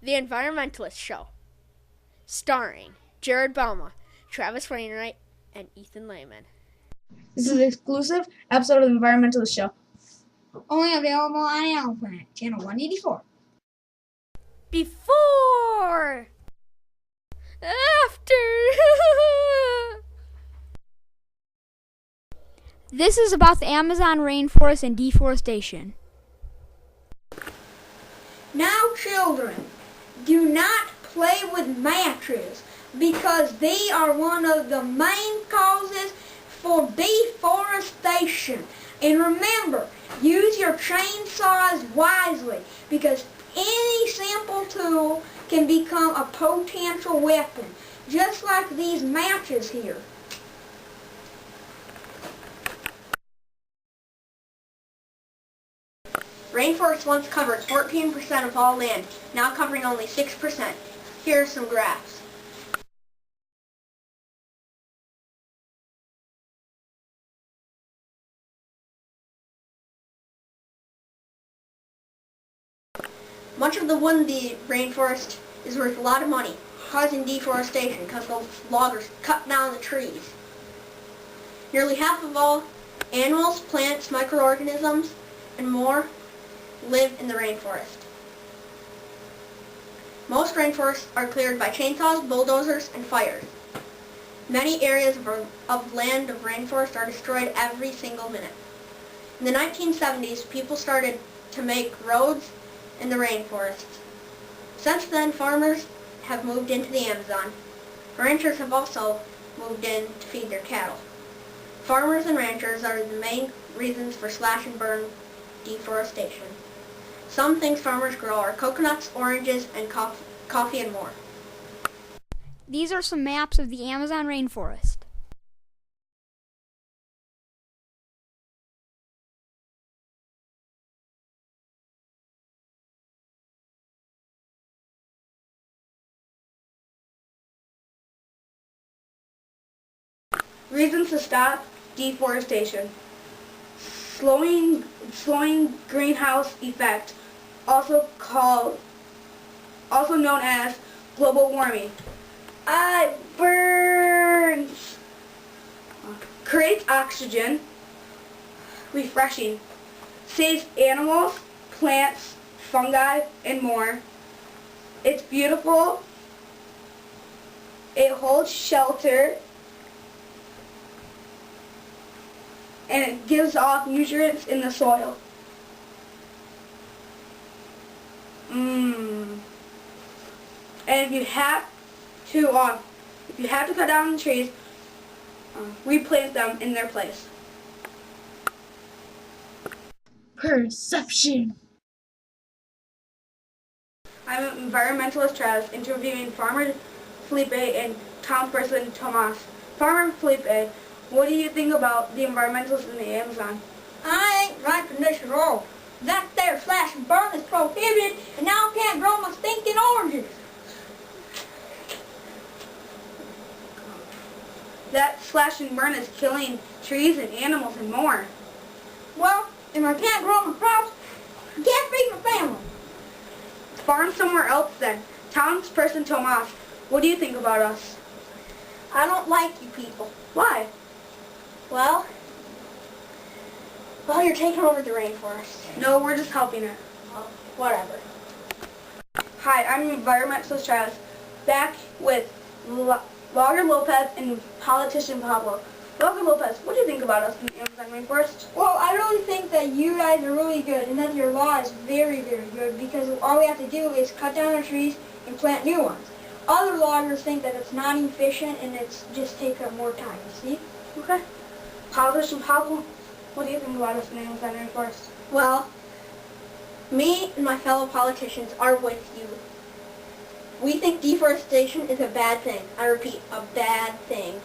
The Environmentalists Show, starring Jared Belma, Travis Wainwright, and Ethan Lehman. This is an exclusive episode of the Environmentalist Show. Only available on Animal Planet, channel 184. Before! After! This is about the Amazon rainforest and deforestation. Now, children, do not play with matches because they are one of the main causes for deforestation. And remember, use your chainsaws wisely because any simple tool can become a potential weapon, just like these matches here. Rainforests once covered 14% of all land, now covering only 6%. Here are some graphs. Much of the wood in the rainforest is worth a lot of money, causing deforestation because the loggers cut down the trees. Nearly half of all animals, plants, microorganisms, and more live in the rainforest. Most rainforests are cleared by chainsaws, bulldozers, and fires. Many areas of land of rainforest are destroyed every single minute. In the 1970s, people started to make roads in the rainforest. Since then, farmers have moved into the Amazon. Ranchers have also moved in to feed their cattle. Farmers and ranchers are the main reasons for slash and burn deforestation. Some things farmers grow are coconuts, oranges, and coffee and more. These are some maps of the Amazon rainforest. Reasons to stop deforestation. Slowing greenhouse effect, also known as global warming. It burns. Creates oxygen. Refreshing. Saves animals, plants, fungi, and more. It's beautiful. It holds shelter. And it gives off nutrients in the soil. And if you have to cut down the trees, replant them in their place. Perception. I'm an environmentalist Travis, interviewing Farmer Felipe and townsperson Tomas. Farmer Felipe, what do you think about the environmentalists in the Amazon? I ain't liking this at all. That there slash and burn is prohibited, and now I can't grow my stinking oranges. That slash and burn is killing trees and animals and more. Well, if I can't grow my crops, I can't feed my family. Farm somewhere else then. Townsperson Tomas, what do you think about us? I don't like you people. Why? Well, you're taking over the rainforest. No, we're just helping it. Well, whatever. Hi, I'm Environmentalist Travis, back with Logger Lopez and politician Pablo. Logger Lopez, what do you think about us in the Amazon rainforest? Well, I really think that you guys are really good and that your law is very, very good because all we have to do is cut down our trees and plant new ones. Other loggers think that it's not efficient and it's just takes up more time, you see? Okay. Politician Pablo, what do you think about us in the Amazon rainforest? Well, me and my fellow politicians are with you. We think deforestation is a bad thing. I repeat, a bad thing.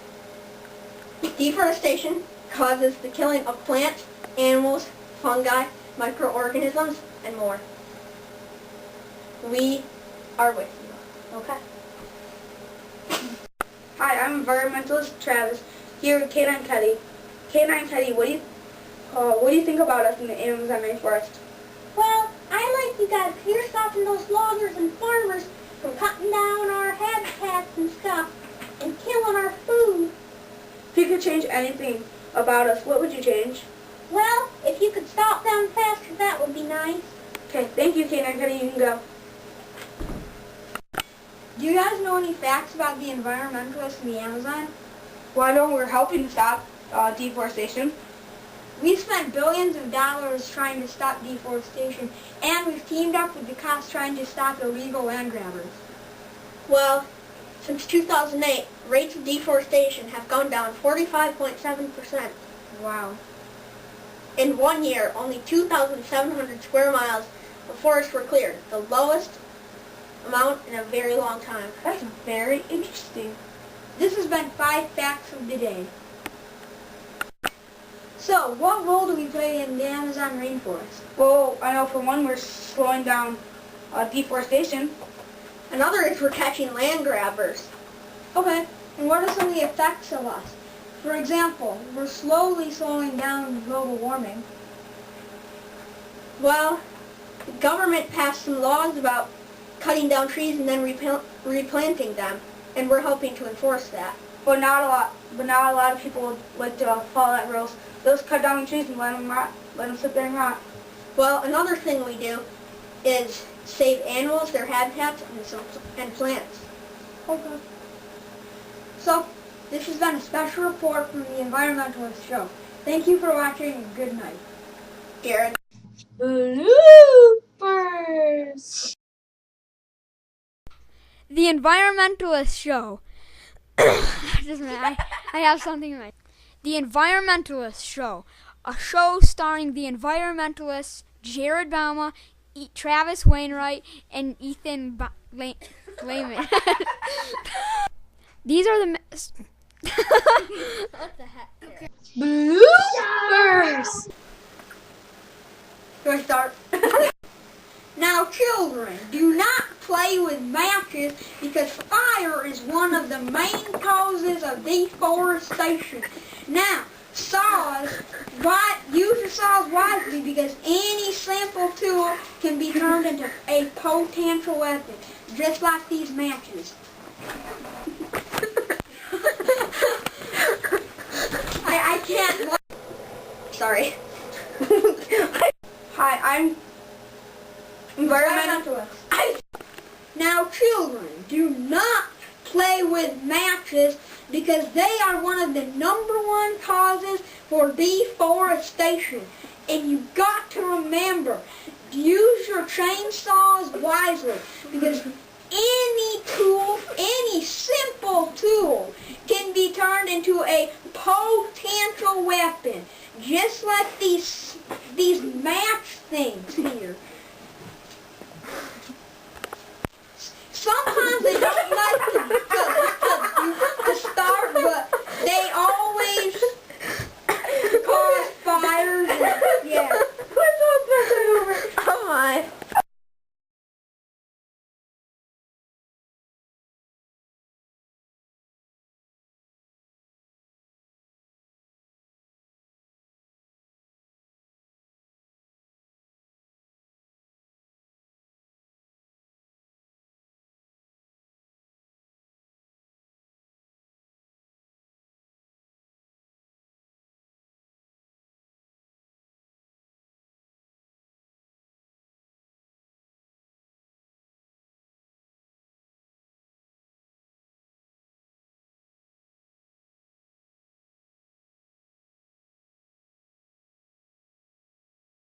Deforestation causes the killing of plants, animals, fungi, microorganisms, and more. We are with you. Okay? Hi, I'm Environmentalist Travis, here with Canine Teddy. Canine Teddy, what do you think about us in the Amazon rainforest? Well, I like you guys. You're stopping those loggers and farmers anything about us, what would you change? Well, if you could stop them faster, that would be nice. Okay, thank you, Canine. You can go. Do you guys know any facts about the environmentalists in the Amazon? Well, I know we're helping to stop deforestation. We've spent billions of dollars trying to stop deforestation, and we've teamed up with the cops trying to stop illegal land grabbers. Well, since 2008, rates of deforestation have gone down 45.7%. Wow. In 1 year, only 2,700 square miles of forests were cleared, the lowest amount in a very long time. That's very interesting. This has been 5 facts of the day. So, what role do we play in the Amazon rainforest? Well, I know for one, we're slowing down deforestation. Another is we're catching land grabbers. Okay, and what are some of the effects of us? For example, we're slowly slowing down global warming. Well, the government passed some laws about cutting down trees and then replanting them, and we're helping to enforce that. But not a lot of people would like to follow that rules. They'll just cut down the trees and let them rot. Let them sit there and rot. Well, another thing we do is save animals, their habitats, and plants. Okay. So, this has been a special report from the Environmentalist Show. Thank you for watching and good night. Jared. Bloopers. The Environmentalist Show. Just a minute, I have something in my... The Environmentalist Show, a show starring the environmentalists Jared Bauma, Travis Wainwright, and Ethan Lehman. These are the... What the heck? Okay. Bloopers! Do I start? Now, children, do not play with matches because fire is one of the main causes of deforestation. Now, use your saws wisely because any simple tool can be turned into a potential weapon, just like these matches. I can't... Sorry. Hi, I'm environmentalist. Now, children, do not play with matches because they are one of the #1 causes for deforestation. And you've got to remember, use your chainsaws wisely because any tool, any simple tool, can be turned into a potential weapon, just like these